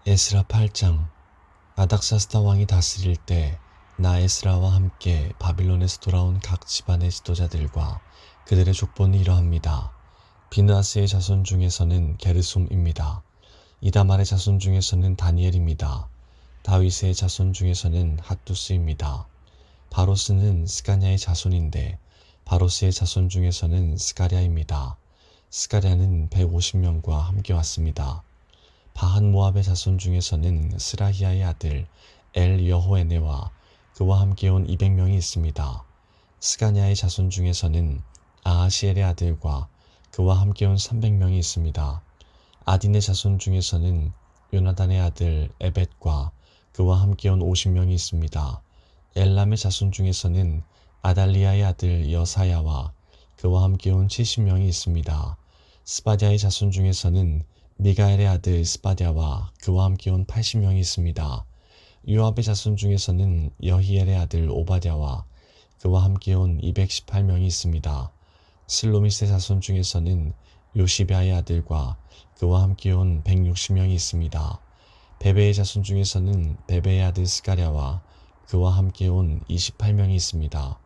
에스라 8장. 아닥사스다 왕이 다스릴 때 나 에스라와 함께 바빌론에서 돌아온 각 집안의 지도자들과 그들의 족보는 이러합니다. 비느하스의 자손 중에서는 게르솜입니다. 이다말의 자손 중에서는 다니엘입니다. 다윗의 자손 중에서는 핫두스입니다. 바로스는 스가냐의 자손인데 바로스의 자손 중에서는 스가랴입니다. 스가랴는 150명과 함께 왔습니다. 바한 모압의 자손 중에서는 스라히아의 아들 엘 여호에네와 그와 함께 온 200명이 있습니다. 스가냐의 자손 중에서는 아하시엘의 아들과 그와 함께 온 300명이 있습니다. 아딘의 자손 중에서는 요나단의 아들 에벳과 그와 함께 온 50명이 있습니다. 엘람의 자손 중에서는 아달리아의 아들 여사야와 그와 함께 온 70명이 있습니다. 스바디아의 자손 중에서는 미가엘의 아들 스바디아와 그와 함께 온 80명이 있습니다. 요압의 자손 중에서는 여히엘의 아들 오바댜와 그와 함께 온 218명이 있습니다. 슬로미스의 자손 중에서는 요시비아의 아들과 그와 함께 온 160명이 있습니다. 베베의 자손 중에서는 베베의 아들 스가랴와 그와 함께 온 28명이 있습니다.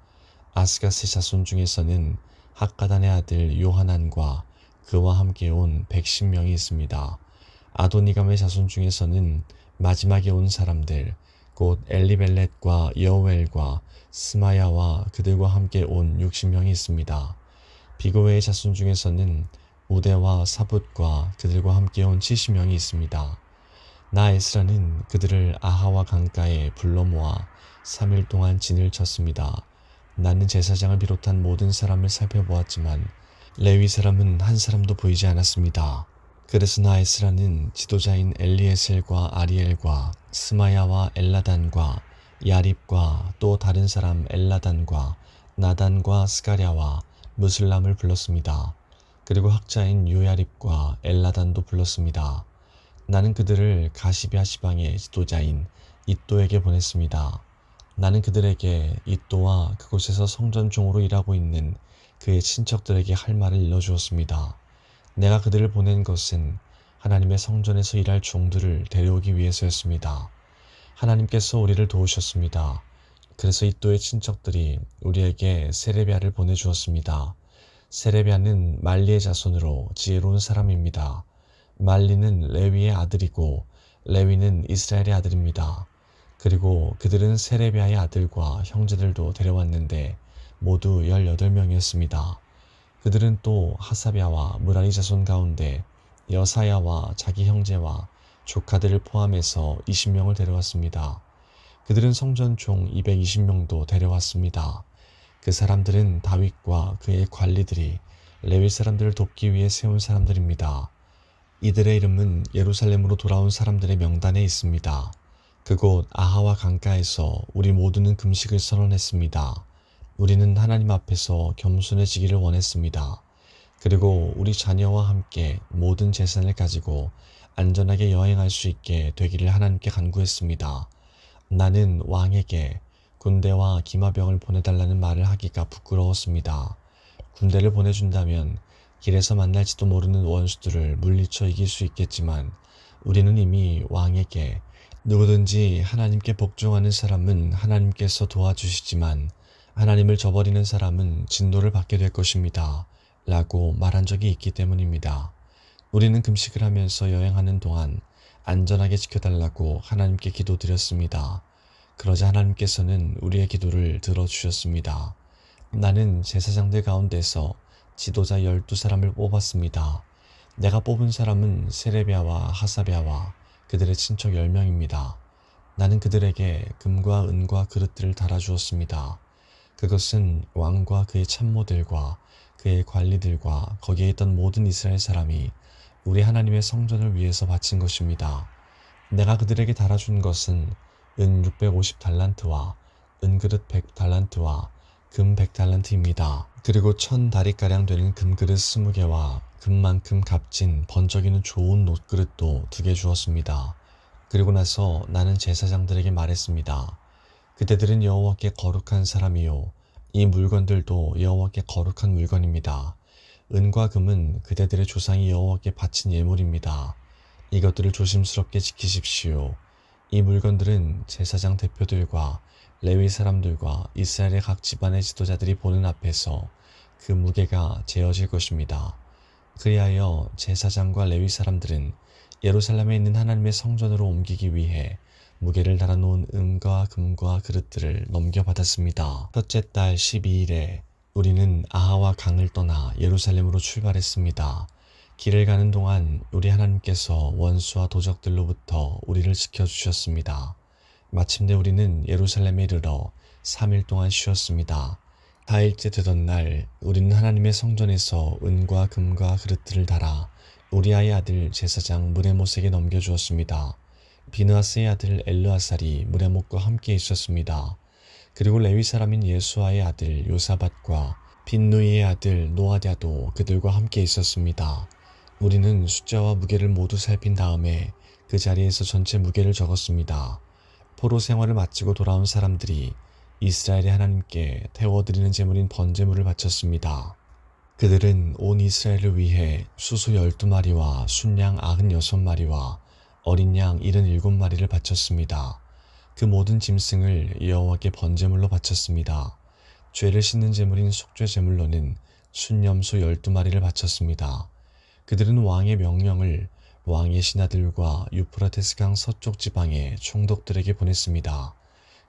아스가스의 자손 중에서는 학가단의 아들 요하난과 그와 함께 온 110명이 있습니다. 아도니감의 자손 중에서는 마지막에 온 사람들, 곧 엘리벨렛과 여우엘과 스마야와 그들과 함께 온 60명이 있습니다. 비고의 자손 중에서는 우데와 사붓과 그들과 함께 온 70명이 있습니다. 나 에스라는 그들을 아하와 강가에 불러 모아 3일 동안 진을 쳤습니다. 나는 제사장을 비롯한 모든 사람을 살펴보았지만 레위 사람은 한 사람도 보이지 않았습니다. 그래서 나 에스라는 지도자인 엘리에셀과 아리엘과 스마야와 엘라단과 야립과 또 다른 사람 엘라단과 나단과 스가랴와 무슬람을 불렀습니다. 그리고 학자인 요야립과 엘라단도 불렀습니다. 나는 그들을 가시비아 시방의 지도자인 이또에게 보냈습니다. 나는 그들에게 이또와 그곳에서 성전종으로 일하고 있는 그의 친척들에게 할 말을 일러주었습니다. 내가 그들을 보낸 것은 하나님의 성전에서 일할 종들을 데려오기 위해서였습니다. 하나님께서 우리를 도우셨습니다. 그래서 이또의 친척들이 우리에게 세레비아를 보내주었습니다. 세레비아는 말리의 자손으로 지혜로운 사람입니다. 말리는 레위의 아들이고 레위는 이스라엘의 아들입니다. 그리고 그들은 세레비아의 아들과 형제들도 데려왔는데 모두 18명이었습니다. 그들은 또 하사랴와 무라리 자손 가운데 여사야와 자기 형제와 조카들을 포함해서 20명을 데려왔습니다. 그들은 성전 총 220명도 데려왔습니다. 그 사람들은 다윗과 그의 관리들이 레위 사람들을 돕기 위해 세운 사람들입니다. 이들의 이름은 예루살렘으로 돌아온 사람들의 명단에 있습니다. 그곳 아하와 강가에서 우리 모두는 금식을 선언했습니다. 우리는 하나님 앞에서 겸손해지기를 원했습니다. 그리고 우리 자녀와 함께 모든 재산을 가지고 안전하게 여행할 수 있게 되기를 하나님께 간구했습니다. 나는 왕에게 군대와 기마병을 보내달라는 말을 하기가 부끄러웠습니다. 군대를 보내준다면 길에서 만날지도 모르는 원수들을 물리쳐 이길 수 있겠지만 우리는 이미 왕에게 누구든지 하나님께 복종하는 사람은 하나님께서 도와주시지만 하나님을 저버리는 사람은 진노를 받게 될 것입니다. 라고 말한 적이 있기 때문입니다. 우리는 금식을 하면서 여행하는 동안 안전하게 지켜달라고 하나님께 기도드렸습니다. 그러자 하나님께서는 우리의 기도를 들어주셨습니다. 나는 제사장들 가운데서 지도자 12사람을 뽑았습니다. 내가 뽑은 사람은 세레비아와 하사랴와 그들의 친척 10명입니다. 나는 그들에게 금과 은과 그릇들을 달아주었습니다. 그것은 왕과 그의 참모들과 그의 관리들과 거기에 있던 모든 이스라엘 사람이 우리 하나님의 성전을 위해서 바친 것입니다. 내가 그들에게 달아준 것은 은 650달란트와 은그릇 100달란트와 금 100달란트입니다. 그리고 1000다리가량 되는 금그릇 20개와 금만큼 값진 번쩍이는 좋은 놋그릇도 2개 주었습니다. 그리고 나서 나는 제사장들에게 말했습니다. 그대들은 여호와께 거룩한 사람이요 이 물건들도 여호와께 거룩한 물건입니다. 은과 금은 그대들의 조상이 여호와께 바친 예물입니다. 이것들을 조심스럽게 지키십시오. 이 물건들은 제사장 대표들과 레위 사람들과 이스라엘의 각 집안의 지도자들이 보는 앞에서 그 무게가 재어질 것입니다. 그리하여 제사장과 레위 사람들은 예루살렘에 있는 하나님의 성전으로 옮기기 위해 무게를 달아놓은 은과 금과 그릇들을 넘겨받았습니다. 첫째 달 12일에 우리는 아하와 강을 떠나 예루살렘으로 출발했습니다. 길을 가는 동안 우리 하나님께서 원수와 도적들로부터 우리를 지켜주셨습니다. 마침내 우리는 예루살렘에 이르러 3일 동안 쉬었습니다. 4일째 되던 날 우리는 하나님의 성전에서 은과 금과 그릇들을 달아 우리아의 아들 제사장 무레못에게 넘겨주었습니다. 비느하스의 아들 엘르아살이 무레못과 함께 있었습니다. 그리고 레위 사람인 예수아의 아들 요사밧과 빈누이의 아들 노아랴도 그들과 함께 있었습니다. 우리는 숫자와 무게를 모두 살핀 다음에 그 자리에서 전체 무게를 적었습니다. 포로 생활을 마치고 돌아온 사람들이 이스라엘의 하나님께 태워드리는 제물인 번제물을 바쳤습니다. 그들은 온 이스라엘을 위해 수소 12마리와 순양 96마리와 어린 양 77마리를 바쳤습니다. 그 모든 짐승을 여호와께 번제물로 바쳤습니다. 죄를 씻는 제물인 속죄 제물로는 순염소 12마리를 바쳤습니다. 그들은 왕의 명령을 왕의 신하들과 유프라테스 강 서쪽 지방의 총독들에게 보냈습니다.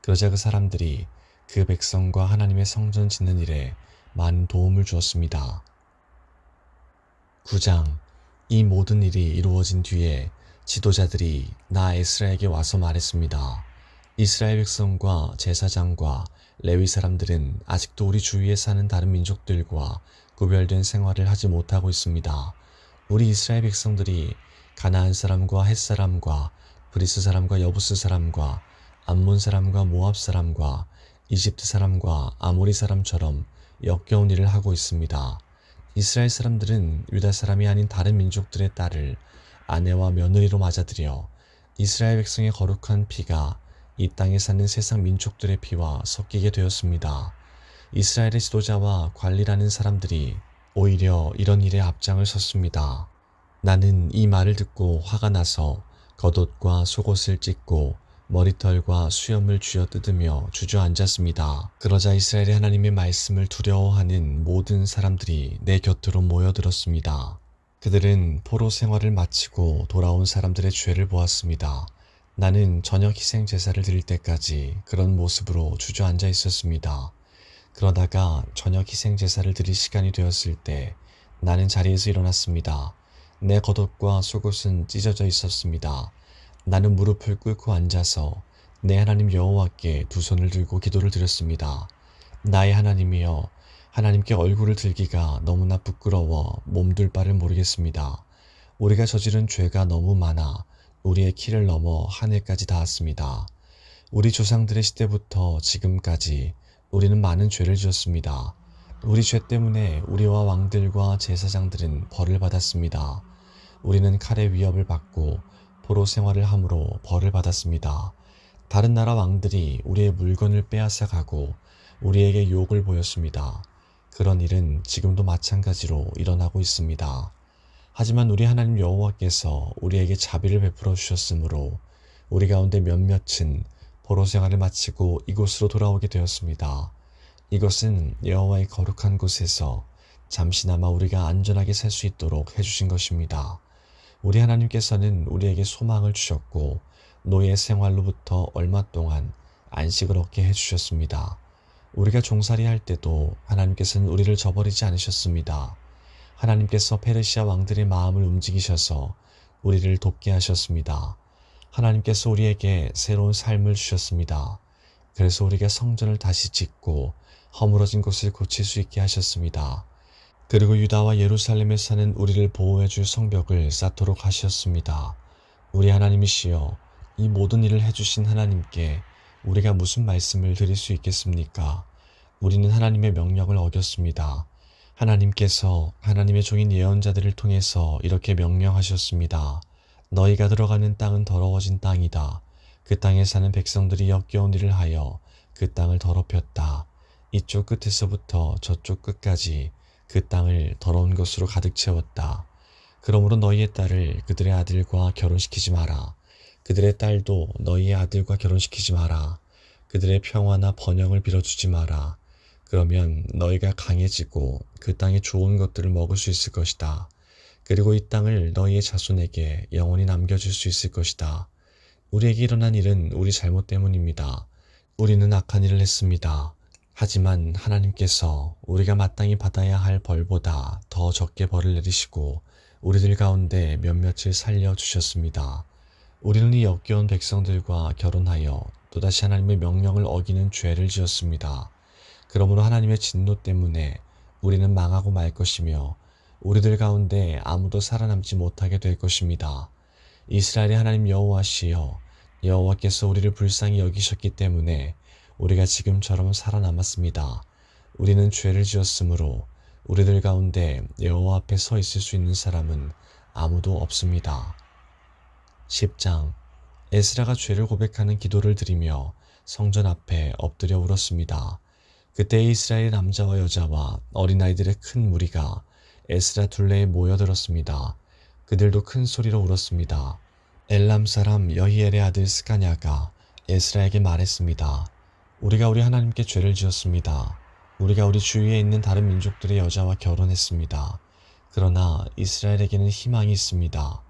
그러자 그 사람들이 그 백성과 하나님의 성전 짓는 일에 많은 도움을 주었습니다. 9장. 이 모든 일이 이루어진 뒤에 지도자들이 나 에스라에게 와서 말했습니다. 이스라엘 백성과 제사장과 레위 사람들은 아직도 우리 주위에 사는 다른 민족들과 구별된 생활을 하지 못하고 있습니다. 우리 이스라엘 백성들이 가나안 사람과 헷 사람과 브리스 사람과 여부스 사람과 암몬 사람과 모압 사람과 이집트 사람과 아모리 사람처럼 역겨운 일을 하고 있습니다. 이스라엘 사람들은 유다 사람이 아닌 다른 민족들의 딸을 아내와 며느리로 맞아들여 이스라엘 백성의 거룩한 피가 이 땅에 사는 세상 민족들의 피와 섞이게 되었습니다. 이스라엘의 지도자와 관리라는 사람들이 오히려 이런 일에 앞장을 섰습니다. 나는 이 말을 듣고 화가 나서 겉옷과 속옷을 찢고 머리털과 수염을 쥐어뜯으며 주저앉았습니다. 그러자 이스라엘의 하나님의 말씀을 두려워하는 모든 사람들이 내 곁으로 모여들었습니다. 그들은 포로 생활을 마치고 돌아온 사람들의 죄를 보았습니다. 나는 저녁 희생 제사를 드릴 때까지 그런 모습으로 주저앉아 있었습니다. 그러다가 저녁 희생 제사를 드릴 시간이 되었을 때 나는 자리에서 일어났습니다. 내 겉옷과 속옷은 찢어져 있었습니다. 나는 무릎을 꿇고 앉아서 내 하나님 여호와께 두 손을 들고 기도를 드렸습니다. 나의 하나님이여, 하나님께 얼굴을 들기가 너무나 부끄러워 몸둘 바를 모르겠습니다. 우리가 저지른 죄가 너무 많아 우리의 키를 넘어 하늘까지 닿았습니다. 우리 조상들의 시대부터 지금까지 우리는 많은 죄를 지었습니다. 우리 죄 때문에 우리와 왕들과 제사장들은 벌을 받았습니다. 우리는 칼의 위협을 받고 포로 생활을 함으로 벌을 받았습니다. 다른 나라 왕들이 우리의 물건을 빼앗아 가고 우리에게 유혹을 보였습니다. 그런 일은 지금도 마찬가지로 일어나고 있습니다. 하지만 우리 하나님 여호와께서 우리에게 자비를 베풀어 주셨으므로 우리 가운데 몇몇은 포로 생활을 마치고 이곳으로 돌아오게 되었습니다. 이것은 여호와의 거룩한 곳에서 잠시나마 우리가 안전하게 살 수 있도록 해주신 것입니다. 우리 하나님께서는 우리에게 소망을 주셨고 노예 생활로부터 얼마 동안 안식을 얻게 해주셨습니다. 우리가 종살이 할 때도 하나님께서는 우리를 저버리지 않으셨습니다. 하나님께서 페르시아 왕들의 마음을 움직이셔서 우리를 돕게 하셨습니다. 하나님께서 우리에게 새로운 삶을 주셨습니다. 그래서 우리가 성전을 다시 짓고 허물어진 곳을 고칠 수 있게 하셨습니다. 그리고 유다와 예루살렘에 사는 우리를 보호해 줄 성벽을 쌓도록 하셨습니다. 우리 하나님이시여, 이 모든 일을 해주신 하나님께 우리가 무슨 말씀을 드릴 수 있겠습니까? 우리는 하나님의 명령을 어겼습니다. 하나님께서 하나님의 종인 예언자들을 통해서 이렇게 명령하셨습니다. 너희가 들어가는 땅은 더러워진 땅이다. 그 땅에 사는 백성들이 역겨운 일을 하여 그 땅을 더럽혔다. 이쪽 끝에서부터 저쪽 끝까지 그 땅을 더러운 것으로 가득 채웠다. 그러므로 너희의 딸을 그들의 아들과 결혼시키지 마라. 그들의 딸도 너희의 아들과 결혼시키지 마라. 그들의 평화나 번영을 빌어주지 마라. 그러면 너희가 강해지고 그 땅의 좋은 것들을 먹을 수 있을 것이다. 그리고 이 땅을 너희의 자손에게 영원히 남겨줄 수 있을 것이다. 우리에게 일어난 일은 우리 잘못 때문입니다. 우리는 악한 일을 했습니다. 하지만 하나님께서 우리가 마땅히 받아야 할 벌보다 더 적게 벌을 내리시고 우리들 가운데 몇몇을 살려주셨습니다. 우리는 이 역겨운 백성들과 결혼하여 또다시 하나님의 명령을 어기는 죄를 지었습니다. 그러므로 하나님의 진노 때문에 우리는 망하고 말 것이며 우리들 가운데 아무도 살아남지 못하게 될 것입니다. 이스라엘의 하나님 여호와시여, 여호와께서 우리를 불쌍히 여기셨기 때문에 우리가 지금처럼 살아남았습니다. 우리는 죄를 지었으므로 우리들 가운데 여호와 앞에 서 있을 수 있는 사람은 아무도 없습니다. 10장. 에스라가 죄를 고백하는 기도를 드리며 성전 앞에 엎드려 울었습니다. 그때 이스라엘 남자와 여자와 어린아이들의 큰 무리가 에스라 둘레에 모여들었습니다. 그들도 큰 소리로 울었습니다. 엘람 사람 여히엘의 아들 스가냐가 에스라에게 말했습니다. 우리가 우리 하나님께 죄를 지었습니다. 우리가 우리 주위에 있는 다른 민족들의 여자와 결혼했습니다. 그러나 이스라엘에게는 희망이 있습니다.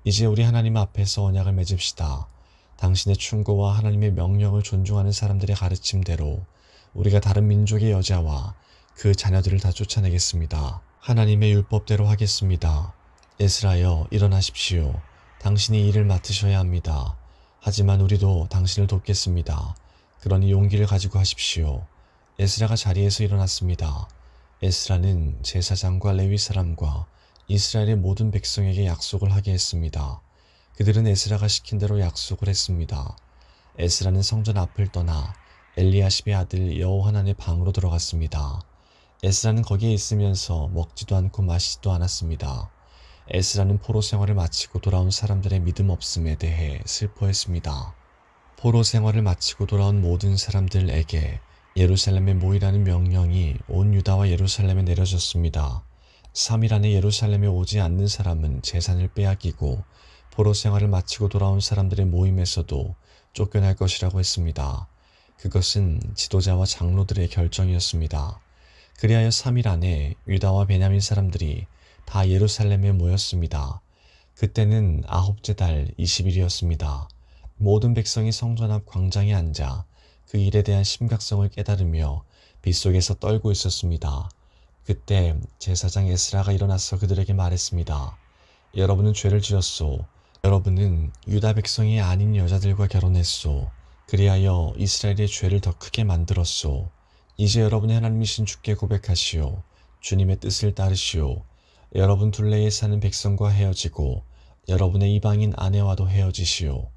이제 우리 하나님 앞에서 언약을 맺읍시다. 당신의 충고와 하나님의 명령을 존중하는 사람들의 가르침대로 우리가 다른 민족의 여자와 그 자녀들을 다 쫓아내겠습니다. 하나님의 율법대로 하겠습니다. 에스라여, 일어나십시오. 당신이 일을 맡으셔야 합니다. 하지만 우리도 당신을 돕겠습니다. 그러니 용기를 가지고 하십시오. 에스라가 자리에서 일어났습니다. 에스라는 제사장과 레위 사람과 이스라엘의 모든 백성에게 약속을 하게 했습니다. 그들은 에스라가 시킨 대로 약속을 했습니다. 에스라는 성전 앞을 떠나 엘리야십의 아들 여호하난의 방으로 들어갔습니다. 에스라는 거기에 있으면서 먹지도 않고 마시지도 않았습니다. 에스라는 포로 생활을 마치고 돌아온 사람들의 믿음 없음에 대해 슬퍼했습니다. 포로 생활을 마치고 돌아온 모든 사람들에게 예루살렘에 모이라는 명령이 온 유다와 예루살렘에 내려졌습니다. 3일 안에 예루살렘에 오지 않는 사람은 재산을 빼앗기고 포로 생활을 마치고 돌아온 사람들의 모임에서도 쫓겨날 것이라고 했습니다. 그것은 지도자와 장로들의 결정이었습니다. 그리하여 3일 안에 유다와 베냐민 사람들이 다 예루살렘에 모였습니다. 그때는 9째 달 20일이었습니다. 모든 백성이 성전 앞 광장에 앉아 그 일에 대한 심각성을 깨달으며 빗속에서 떨고 있었습니다. 그때 제사장 에스라가 일어나서 그들에게 말했습니다. 여러분은 죄를 지었소. 여러분은 유다 백성이 아닌 여자들과 결혼했소. 그리하여 이스라엘의 죄를 더 크게 만들었소. 이제 여러분의 하나님이신 주께 고백하시오. 주님의 뜻을 따르시오. 여러분 둘레에 사는 백성과 헤어지고 여러분의 이방인 아내와도 헤어지시오.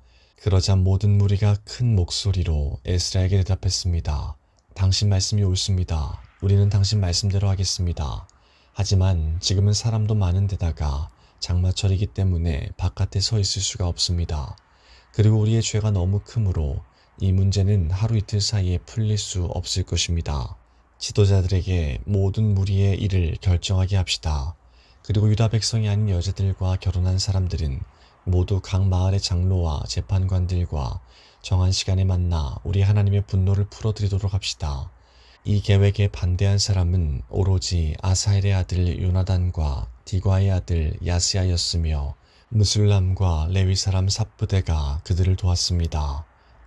그러자 모든 무리가 큰 목소리로 에스라에게 대답했습니다. 당신 말씀이 옳습니다. 우리는 당신 말씀대로 하겠습니다. 하지만 지금은 사람도 많은 데다가 장마철이기 때문에 바깥에 서 있을 수가 없습니다. 그리고 우리의 죄가 너무 크므로 이 문제는 하루 이틀 사이에 풀릴 수 없을 것입니다. 지도자들에게 모든 무리의 일을 결정하게 합시다. 그리고 유다 백성이 아닌 여자들과 결혼한 사람들은 모두 각 마을의 장로와 재판관들과 정한 시간에 만나 우리 하나님의 분노를 풀어드리도록 합시다. 이 계획에 반대한 사람은 오로지 아사엘의 아들 요나단과 디과의 아들 야스야였으며 무술람과 레위 사람 삽부대가 그들을 도왔습니다.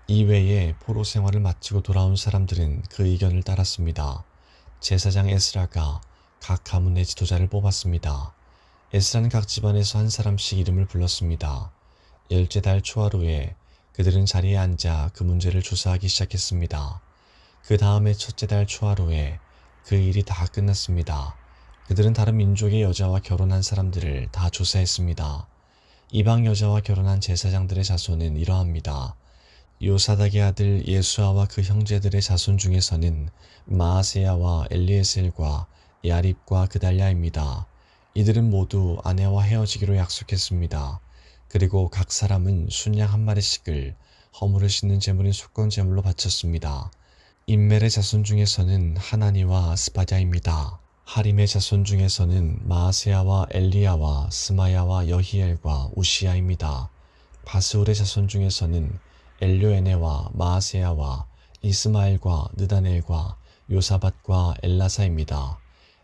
이외에 포로 생활을 마치고 돌아온 사람들은 그 의견을 따랐습니다. 제사장 에스라가 각 가문의 지도자를 뽑았습니다. 에스라는 각 집안에서 한 사람씩 이름을 불렀습니다. 10째 달 초하루에 그들은 자리에 앉아 그 문제를 조사하기 시작했습니다. 그 다음에 첫째 달 초하루에 그 일이 다 끝났습니다. 그들은 다른 민족의 여자와 결혼한 사람들을 다 조사했습니다. 이방 여자와 결혼한 제사장들의 자손은 이러합니다. 요사닥의 아들 예수아와 그 형제들의 자손 중에서는 마아세야와 엘리에셀과 야립과 그달랴입니다. 이들은 모두 아내와 헤어지기로 약속했습니다. 그리고 각 사람은 순양 한 마리씩을 허물을 씻는 제물인 속건 제물로 바쳤습니다. 임멜의 자손 중에서는 하나니와 스바랴입니다. 하림의 자손 중에서는 마아세야와 엘리야와 스마야와 여히엘과 우시야입니다. 바스울의 자손 중에서는 엘료에네와 마아세야와 이스마엘과 느다넬과 요사밧과 엘라사입니다.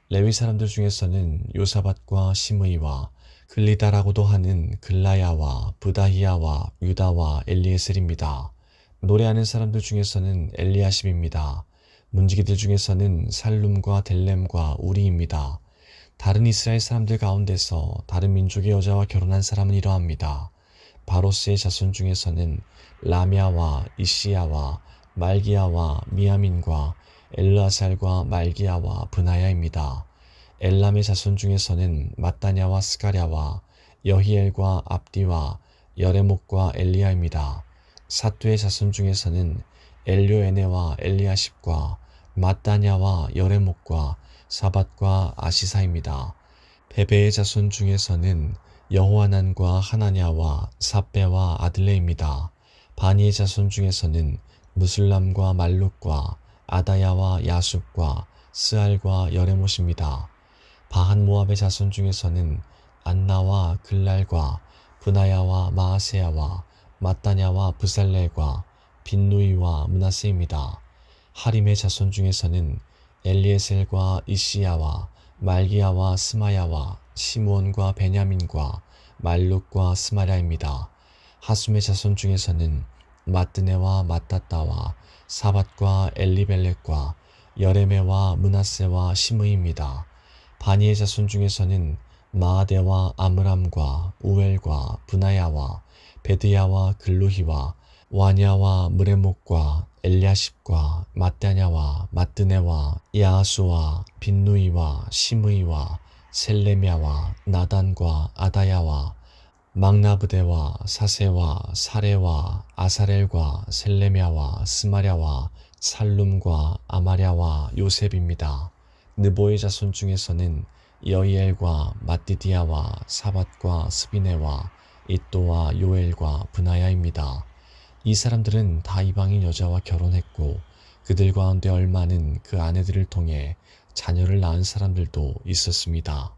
레위 사람들 중에서는 요사밧과 시므이와 글리다라고도 하는 글라야와 브다히야와 유다와 엘리에셀입니다. 노래하는 사람들 중에서는 엘리야십입니다. 문지기들 중에서는 살룸과 델렘과 우리입니다. 다른 이스라엘 사람들 가운데서 다른 민족의 여자와 결혼한 사람은 이러합니다. 바로스의 자손 중에서는 라미아와 이시야와 말기야와 미야민과 엘르아살과 말기야와 브나야입니다. 엘람의 자손 중에서는 마따냐와 스가랴와 여히엘과 압디와 여레목과 엘리야입니다. 사투의 자손 중에서는 엘료에네와 엘리야십과 마따냐와 여레목과 사밧과 아시사입니다. 베베의 자손 중에서는 여호하난과 하나냐와 삽베와 아들레입니다. 바니의 자손 중에서는 무술람과 말룩과 아다야와 야sup과 스알과 여레못입니다. 바한 모압의 자손 중에서는 안나와 글랄과 브나야와 마아세야와 마따냐와 브살렐과 빈누이와 므낫세입니다. 하림의 자손 중에서는 엘리에셀과 이시야와 말기야와 스마야와 시므온과 베냐민과 말룩과 스마랴입니다. 하숨의 자손 중에서는 마뜨네와 마따따와 사밧과 엘리벨렉과 여레메와 므낫세와 시므입니다. 바니의 자손 중에서는 마아데와 아므람과 우엘과 브나야와 베드야와 글루히와 와냐와 무레목과 엘리야십과 마따냐와 마뜨네와 야하수와 빈누이와 시므이와 셀레미야와 나단과 아다야와 막나브데와 사세와 사레와 아사렐과 셀레미야와 스마랴와 살룸과 아마랴와 요셉입니다. 느보의 자손 중에서는 여이엘과 마띠디야와 사밧과 스비네와 이또와 요엘과 브나야입니다. 이 사람들은 다 이방인 여자와 결혼했고 그들 가운데 얼마는 그 아내들을 통해 자녀를 낳은 사람들도 있었습니다.